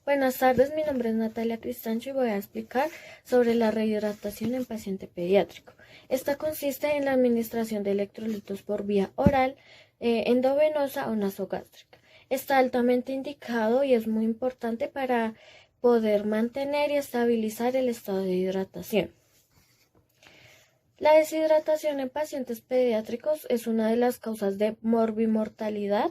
Buenas tardes, mi nombre es Natalia Cristancho y voy a explicar sobre la rehidratación en paciente pediátrico. Esta consiste en la administración de electrolitos por vía oral, endovenosa o nasogástrica. Está altamente indicado y es muy importante para poder mantener y estabilizar el estado de hidratación. La deshidratación en pacientes pediátricos es una de las causas de morbimortalidad,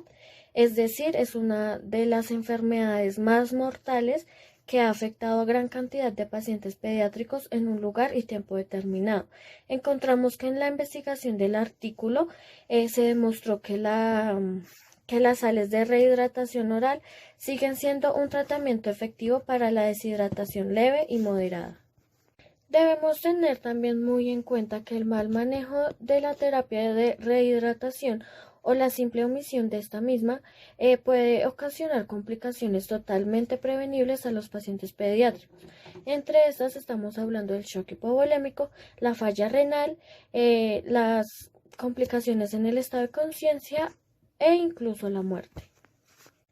es decir, es una de las enfermedades más mortales que ha afectado a gran cantidad de pacientes pediátricos en un lugar y tiempo determinado. Encontramos que en la investigación del artículo se demostró que las sales de rehidratación oral siguen siendo un tratamiento efectivo para la deshidratación leve y moderada. Debemos tener también muy en cuenta que el mal manejo de la terapia de rehidratación o la simple omisión de esta misma puede ocasionar complicaciones totalmente prevenibles a los pacientes pediátricos. Entre estas estamos hablando del shock hipovolémico, la falla renal, las complicaciones en el estado de conciencia e incluso la muerte.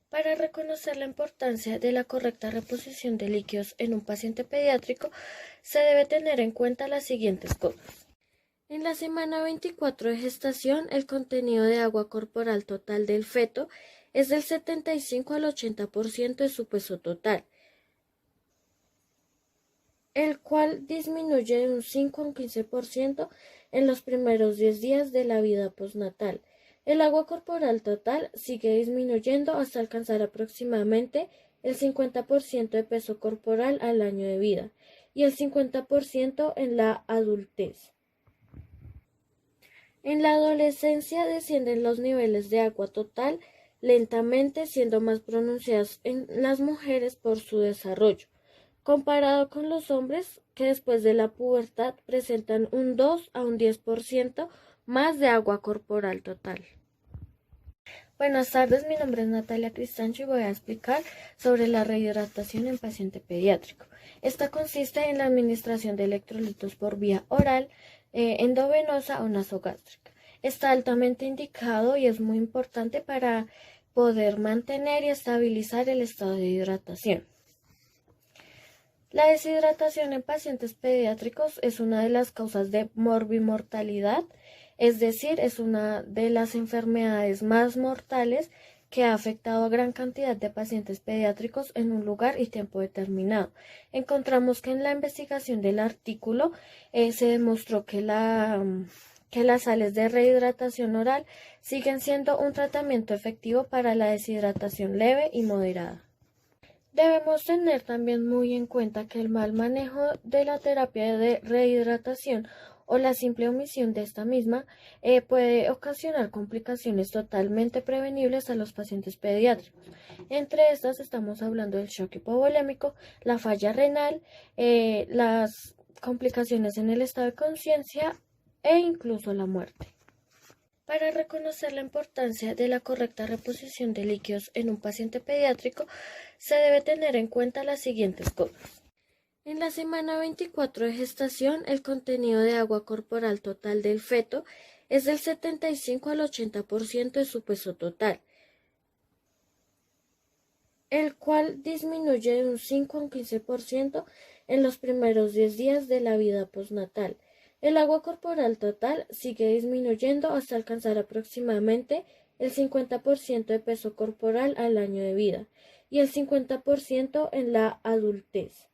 Para reconocer la importancia de la correcta reposición de líquidos en un paciente pediátrico, se debe tener en cuenta las siguientes cosas. En la semana 24 de gestación, el contenido de agua corporal total del feto es del 75 al 80% de su peso total, el cual disminuye de un 5 a un 15% en los primeros 10 días de la vida postnatal. El agua corporal total sigue disminuyendo hasta alcanzar aproximadamente el 50% de peso corporal al año de vida y el 50% en la adultez. En la adolescencia descienden los niveles de agua total lentamente, siendo más pronunciados en las mujeres por su desarrollo, comparado con los hombres que después de la pubertad presentan un 2 a un 10% más de agua corporal total. Buenas tardes, mi nombre es Natalia Cristancho y voy a explicar sobre la rehidratación en paciente pediátrico. Esta consiste en la administración de electrolitos por vía oral, endovenosa o nasogástrica. Está altamente indicado y es muy importante para poder mantener y estabilizar el estado de hidratación. La deshidratación en pacientes pediátricos es una de las causas de morbimortalidad, es decir, es una de las enfermedades más mortales que ha afectado a gran cantidad de pacientes pediátricos en un lugar y tiempo determinado. Encontramos que en la investigación del artículo se demostró que las sales de rehidratación oral siguen siendo un tratamiento efectivo para la deshidratación leve y moderada. Debemos tener también muy en cuenta que el mal manejo de la terapia de rehidratación o la simple omisión de esta misma puede ocasionar complicaciones totalmente prevenibles a los pacientes pediátricos. Entre estas estamos hablando del shock hipovolémico, la falla renal, las complicaciones en el estado de conciencia e incluso la muerte. Para reconocer la importancia de la correcta reposición de líquidos en un paciente pediátrico, se debe tener en cuenta las siguientes cosas. En la semana 24 de gestación, el contenido de agua corporal total del feto es del 75 al 80% de su peso total, el cual disminuye de un 5 a un 15% en los primeros 10 días de la vida postnatal. El agua corporal total sigue disminuyendo hasta alcanzar aproximadamente el 50% de peso corporal al año de vida y el 50% en la adultez.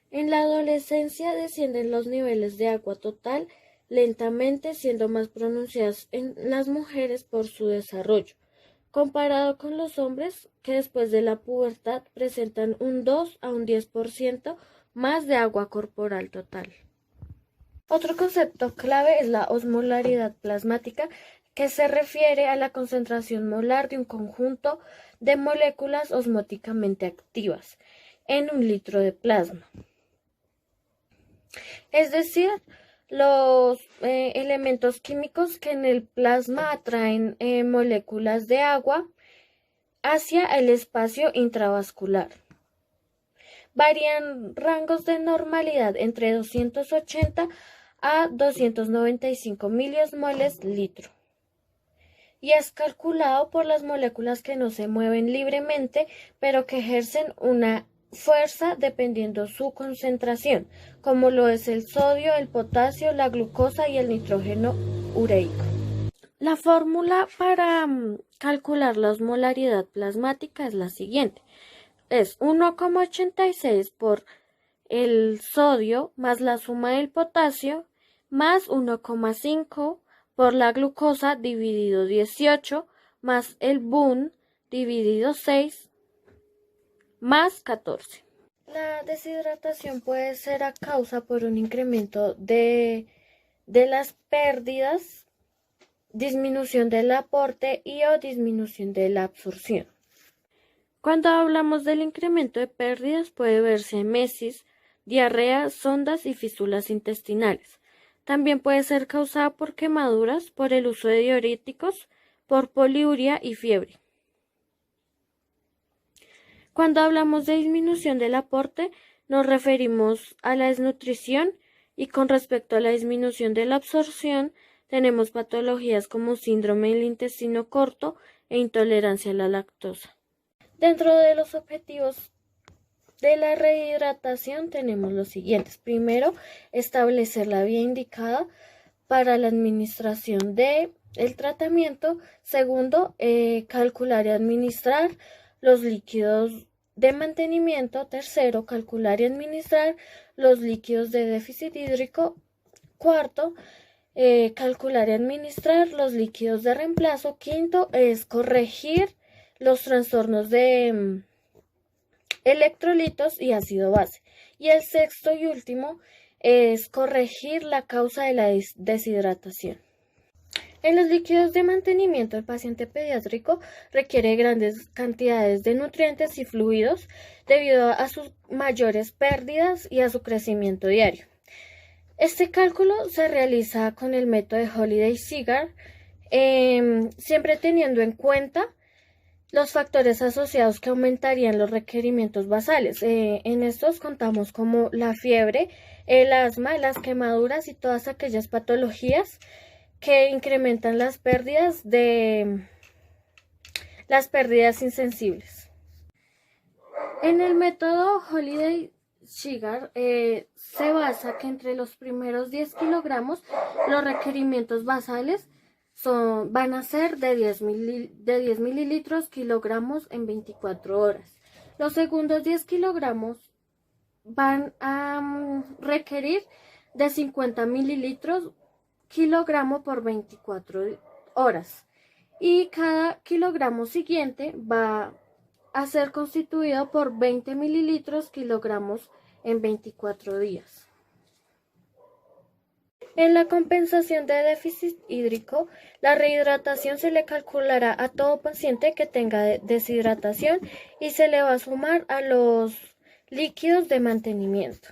En la adolescencia descienden los niveles de agua total lentamente, siendo más pronunciados en las mujeres por su desarrollo, comparado con los hombres que después de la pubertad presentan un 2 a un 10% más de agua corporal total. Otro concepto clave es la osmolaridad plasmática, que se refiere a la concentración molar de un conjunto de moléculas osmóticamente activas en un litro de plasma. Es decir, los elementos químicos que en el plasma atraen moléculas de agua hacia el espacio intravascular. Varían rangos de normalidad entre 280 a 295 miliosmoles litro. y es calculado por las moléculas que no se mueven libremente, pero que ejercen una fuerza dependiendo su concentración, como lo es el sodio, el potasio, la glucosa y el nitrógeno ureico. La fórmula para calcular la osmolaridad plasmática es la siguiente. Es 1,86 por el sodio más la suma del potasio más 1,5 por la glucosa dividido 18 más el BUN dividido 6 más 14. La deshidratación puede ser a causa por un incremento de las pérdidas, disminución del aporte y o disminución de la absorción. Cuando hablamos del incremento de pérdidas puede verse emesis, diarrea, sondas y fístulas intestinales. También puede ser causada por quemaduras, por el uso de diuréticos, por poliuria y fiebre. Cuando hablamos de disminución del aporte, nos referimos a la desnutrición y con respecto a la disminución de la absorción, tenemos patologías como síndrome del intestino corto e intolerancia a la lactosa. Dentro de los objetivos de la rehidratación tenemos los siguientes. Primero, establecer la vía indicada para la administración del tratamiento. Segundo, calcular y administrar los líquidos de mantenimiento. Tercero, calcular y administrar los líquidos de déficit hídrico. Cuarto, calcular y administrar los líquidos de reemplazo. Quinto, es corregir los trastornos de electrolitos y ácido base. Y el sexto y último es corregir la causa de la deshidratación. En los líquidos de mantenimiento, el paciente pediátrico requiere grandes cantidades de nutrientes y fluidos debido a sus mayores pérdidas y a su crecimiento diario. Este cálculo se realiza con el método de Holiday-Cigar, siempre teniendo en cuenta los factores asociados que aumentarían los requerimientos basales. En estos contamos como la fiebre, el asma, las quemaduras y todas aquellas patologías que incrementan las pérdidas insensibles. En el método Holiday-Cigar se basa que entre los primeros 10 kilogramos los requerimientos basales van a ser de 10 mililitros kilogramos en 24 horas. Los segundos 10 kilogramos van a requerir de 50 mililitros kilogramo por 24 horas. Y cada kilogramo siguiente va a ser constituido por 20 mililitros kilogramos en 24 días. En la compensación de déficit hídrico, la rehidratación se le calculará a todo paciente que tenga deshidratación y se le va a sumar a los líquidos de mantenimiento.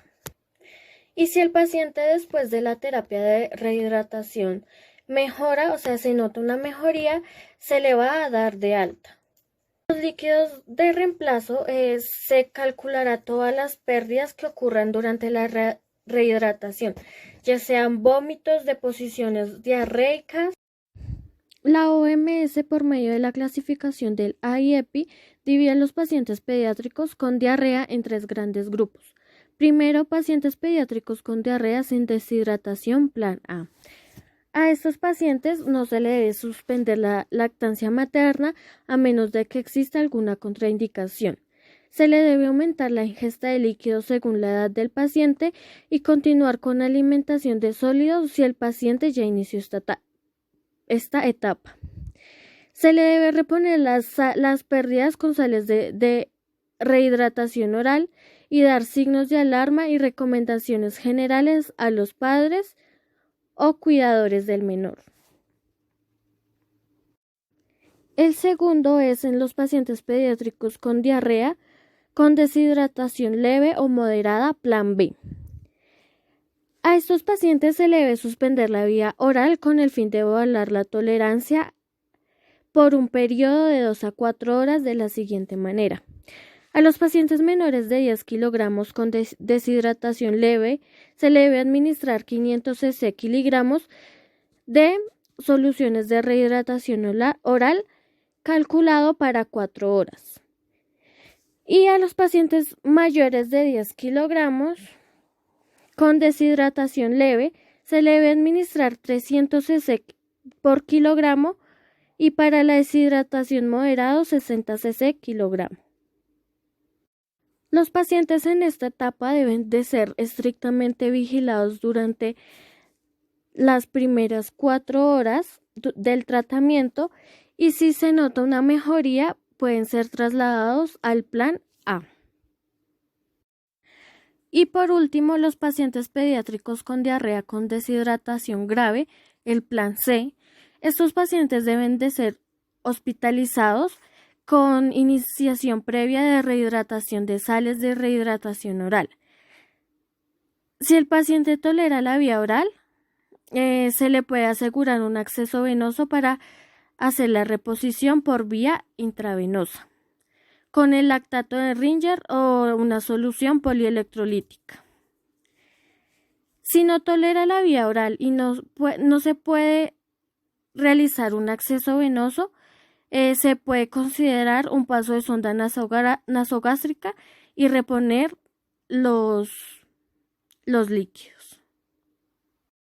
Y si el paciente después de la terapia de rehidratación mejora, o sea, se nota una mejoría, se le va a dar de alta. Los líquidos de reemplazo se calculará todas las pérdidas que ocurran durante la rehidratación, ya sean vómitos, deposiciones diarreicas. La OMS, por medio de la clasificación del AIEPI, divide a los pacientes pediátricos con diarrea en 3 grandes grupos. Primero, pacientes pediátricos con diarrea sin deshidratación plan A. A estos pacientes no se le debe suspender la lactancia materna a menos de que exista alguna contraindicación. Se le debe aumentar la ingesta de líquidos según la edad del paciente y continuar con alimentación de sólidos si el paciente ya inició esta etapa. Se le debe reponer las pérdidas con sales de rehidratación oral y dar signos de alarma y recomendaciones generales a los padres o cuidadores del menor. El segundo es en los pacientes pediátricos con diarrea con deshidratación leve o moderada plan B. A estos pacientes se le debe suspender la vía oral con el fin de evaluar la tolerancia por un periodo de 2 a 4 horas de la siguiente manera. A los pacientes menores de 10 kilogramos con deshidratación leve se le debe administrar 500 cc kilogramos de soluciones de rehidratación oral calculado para 4 horas. Y a los pacientes mayores de 10 kilogramos con deshidratación leve se le debe administrar 300 cc por kilogramo y para la deshidratación moderada 60 cc kilogramo. Los pacientes en esta etapa deben de ser estrictamente vigilados durante las primeras 4 horas del tratamiento y si se nota una mejoría pueden ser trasladados al plan A. Y por último, los pacientes pediátricos con diarrea con deshidratación grave, el plan C. Estos pacientes deben de ser hospitalizados con iniciación previa de rehidratación de sales de rehidratación oral. Si el paciente tolera la vía oral, se le puede asegurar un acceso venoso para hacer la reposición por vía intravenosa con el lactato de Ringer o una solución polielectrolítica. Si no tolera la vía oral y no se puede realizar un acceso venoso, se puede considerar un paso de sonda nasogástrica y reponer los líquidos.